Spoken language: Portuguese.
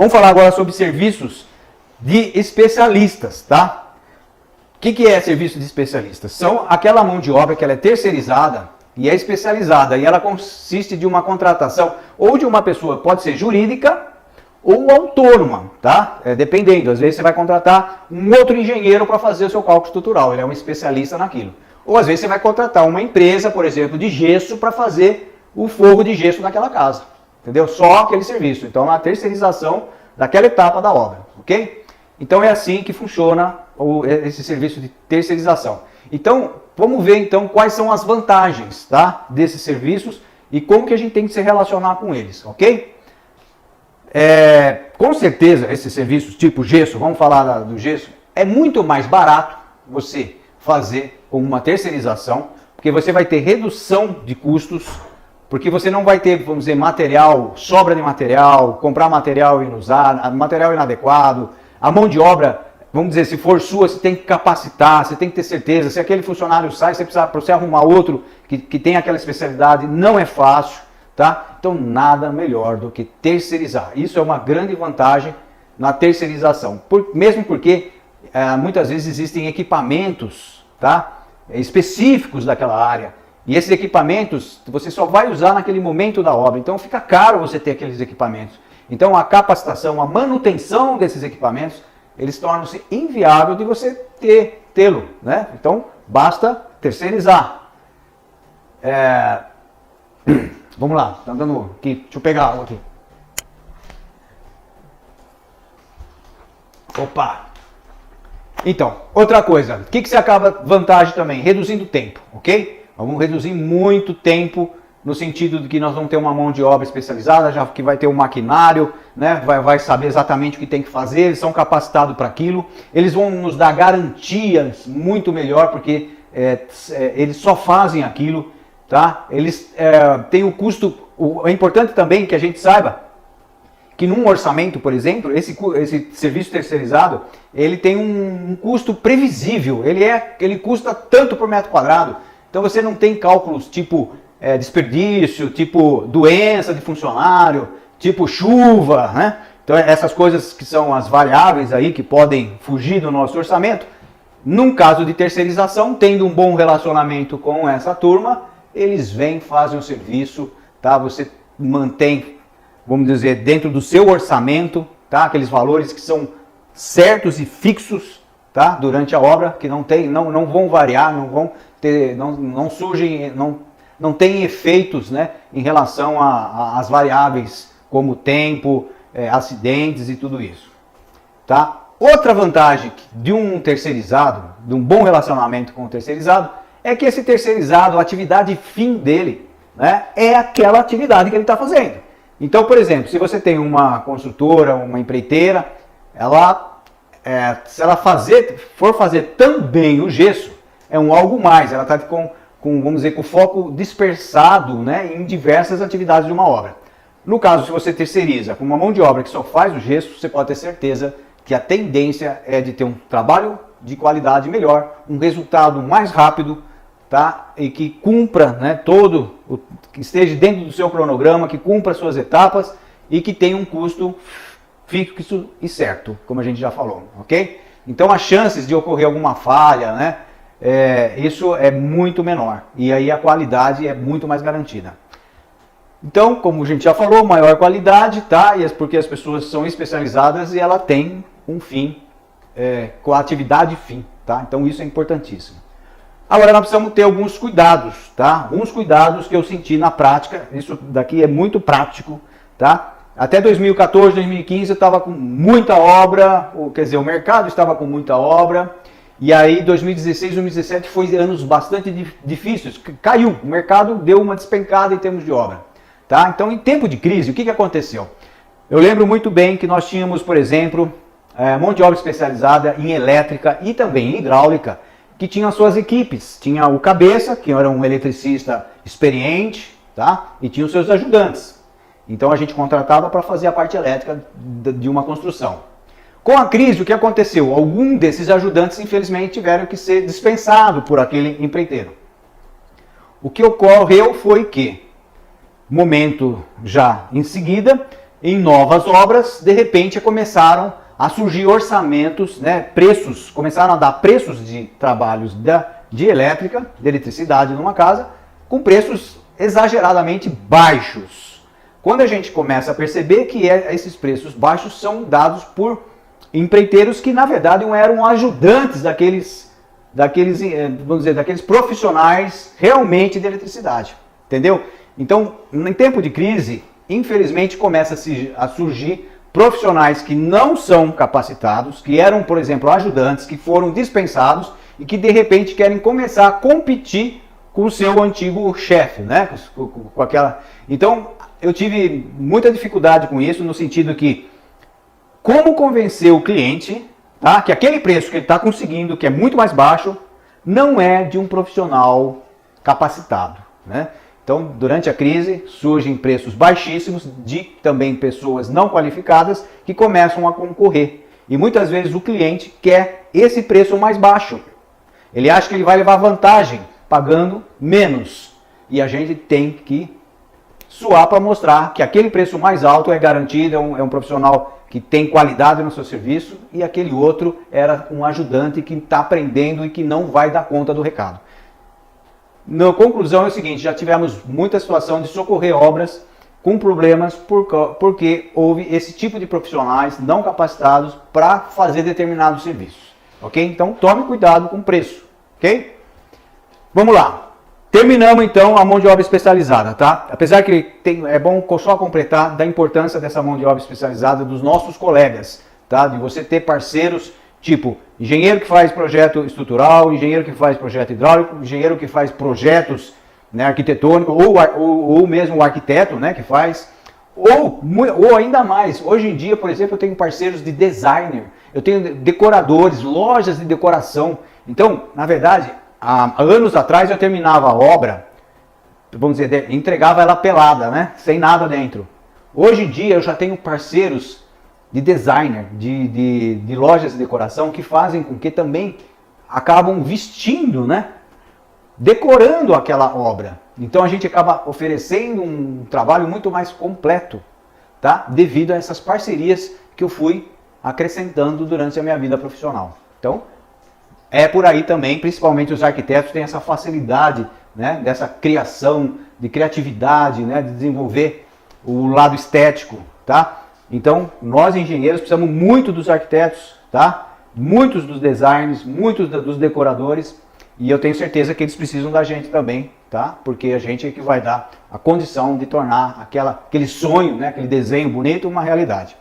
Vamos falar agora sobre serviços de especialistas, tá? O que é serviço de especialistas? São aquela mão de obra que ela é terceirizada e é especializada, e ela consiste de uma contratação ou de uma pessoa, pode ser jurídica ou autônoma, tá? Dependendo, às vezes você vai contratar um outro engenheiro para fazer o seu cálculo estrutural, ele é um especialista naquilo. Ou às vezes você vai contratar uma empresa, por exemplo, de gesso para fazer o forro de gesso naquela casa, entendeu? Só aquele serviço, então a terceirização daquela etapa da obra, ok? Então é assim que funciona esse serviço de terceirização. Então, vamos ver então quais são as vantagens, tá, desses serviços e como que a gente tem que se relacionar com eles, ok? Com certeza esses serviços tipo gesso, vamos falar do gesso, é muito mais barato você fazer com uma terceirização, porque você vai ter redução de custos, porque você não vai ter, vamos dizer, material, sobra de material, comprar material e não usar, material inadequado, a mão de obra, vamos dizer, se for sua, você tem que capacitar, você tem que ter certeza, se aquele funcionário sai, você precisa, para você arrumar outro que tem aquela especialidade, não é fácil, tá? Então nada melhor do que terceirizar. Isso é uma grande vantagem na terceirização, mesmo porque muitas vezes existem equipamentos, tá, específicos daquela área, e esses equipamentos você só vai usar naquele momento da obra, então fica caro você ter aqueles equipamentos. Então a capacitação, a manutenção desses equipamentos, eles tornam-se inviável de você tê-lo, né? Então basta terceirizar. Vamos lá, tá dando aqui, deixa eu pegar água aqui. Opa! Então, outra coisa, o que você acaba vantagem também? Reduzindo o tempo, ok? Vamos reduzir muito tempo no sentido de que nós vamos ter uma mão de obra especializada, já que vai ter um maquinário, né? vai saber exatamente o que tem que fazer, eles são capacitados para aquilo, eles vão nos dar garantias muito melhor, porque eles só fazem aquilo, tá? Eles têm o custo, é importante também que a gente saiba que num orçamento, por exemplo, esse serviço terceirizado, ele tem um custo previsível, ele custa tanto por metro quadrado, então você não tem cálculos tipo desperdício, tipo doença de funcionário, tipo chuva, né? Então essas coisas que são as variáveis aí que podem fugir do nosso orçamento. Num caso de terceirização, tendo um bom relacionamento com essa turma, eles vêm, fazem o serviço, tá? Você mantém, vamos dizer, dentro do seu orçamento, tá? Aqueles valores que são certos e fixos, tá? Durante a obra, que não vão variar, não vão ter, não surgem, não tem efeitos, né, em relação às variáveis como tempo, acidentes e tudo isso, tá? Outra vantagem de um terceirizado, de um bom relacionamento com o terceirizado, é que esse terceirizado, a atividade fim dele, né, é aquela atividade que ele está fazendo. Então, por exemplo, se você tem uma construtora, uma empreiteira, se ela for fazer também o gesso, é algo mais, ela está vamos dizer, com o foco dispersado, né, em diversas atividades de uma obra. No caso, se você terceiriza com uma mão de obra que só faz o gesso, você pode ter certeza que a tendência é de ter um trabalho de qualidade melhor, um resultado mais rápido, tá, e que cumpra, né, que esteja dentro do seu cronograma, que cumpra as suas etapas e que tenha um custo fixo e certo, como a gente já falou, ok? Então as chances de ocorrer alguma falha, né, isso é muito menor e aí a qualidade é muito mais garantida. Então, como a gente já falou, maior qualidade, tá? Porque as pessoas são especializadas e ela tem um fim, com a atividade fim, tá? Então isso é importantíssimo. Agora nós precisamos ter alguns cuidados, tá? Alguns cuidados que eu senti na prática, isso daqui é muito prático, tá? Até 2014, 2015 eu estava com muita obra, quer dizer, o mercado estava com muita obra, e aí 2016, 2017 foi anos bastante difíceis, caiu, o mercado deu uma despencada em termos de obra, tá? Então em tempo de crise, o que aconteceu? Eu lembro muito bem que nós tínhamos, por exemplo, mão de obra especializada em elétrica e também em hidráulica, que tinha suas equipes, tinha o cabeça, que era um eletricista experiente, tá? E tinha os seus ajudantes. Então a gente contratava para fazer a parte elétrica de uma construção. Com a crise, o que aconteceu? Algum desses ajudantes, infelizmente, tiveram que ser dispensados por aquele empreiteiro. O que ocorreu foi que, momento já em seguida, em novas obras, de repente começaram a surgir orçamentos, né, preços, começaram a dar preços de trabalhos de elétrica, de eletricidade numa casa, com preços exageradamente baixos. Quando a gente começa a perceber que esses preços baixos são dados por empreiteiros que na verdade eram ajudantes daqueles vamos dizer, daqueles profissionais realmente de eletricidade, entendeu? Então, em tempo de crise, infelizmente começa a surgir profissionais que não são capacitados, que eram, por exemplo, ajudantes, que foram dispensados e que de repente querem começar a competir com o seu antigo chefe, né? Com aquela. Então, eu tive muita dificuldade com isso, no sentido que como convencer o cliente, tá, que aquele preço que ele está conseguindo, que é muito mais baixo, não é de um profissional capacitado, né? Então, durante a crise, surgem preços baixíssimos de também pessoas não qualificadas que começam a concorrer. E muitas vezes o cliente quer esse preço mais baixo. Ele acha que ele vai levar vantagem pagando menos. E a gente tem que suar para mostrar que aquele preço mais alto é garantido, é um profissional que tem qualidade no seu serviço, e aquele outro era um ajudante que está aprendendo e que não vai dar conta do recado. Na conclusão é o seguinte, já tivemos muita situação de socorrer obras com problemas porque houve esse tipo de profissionais não capacitados para fazer determinados serviços. Ok? Então tome cuidado com o preço. Ok? Vamos lá. Terminamos então a mão de obra especializada, tá? Apesar que é bom só completar da importância dessa mão de obra especializada dos nossos colegas, tá? De você ter parceiros tipo engenheiro que faz projeto estrutural, engenheiro que faz projeto hidráulico, engenheiro que faz projetos, né, arquitetônicos, ou mesmo o arquiteto, né, que faz, ou ainda mais. Hoje em dia, por exemplo, eu tenho parceiros de designer, eu tenho decoradores, lojas de decoração. Então, na verdade, há anos atrás eu terminava a obra, vamos dizer, entregava ela pelada, né? Sem nada dentro. Hoje em dia eu já tenho parceiros de designer, de lojas de decoração que fazem com que também acabam vestindo, né? Decorando aquela obra. Então a gente acaba oferecendo um trabalho muito mais completo, tá? Devido a essas parcerias que eu fui acrescentando durante a minha vida profissional. Então, é por aí também, principalmente os arquitetos têm essa facilidade, né, dessa criação, de criatividade, né, de desenvolver o lado estético, tá? Então, nós engenheiros precisamos muito dos arquitetos, tá? Muitos dos designers, muitos dos decoradores, e eu tenho certeza que eles precisam da gente também, tá? Porque a gente é que vai dar a condição de tornar aquele sonho, né, aquele desenho bonito uma realidade.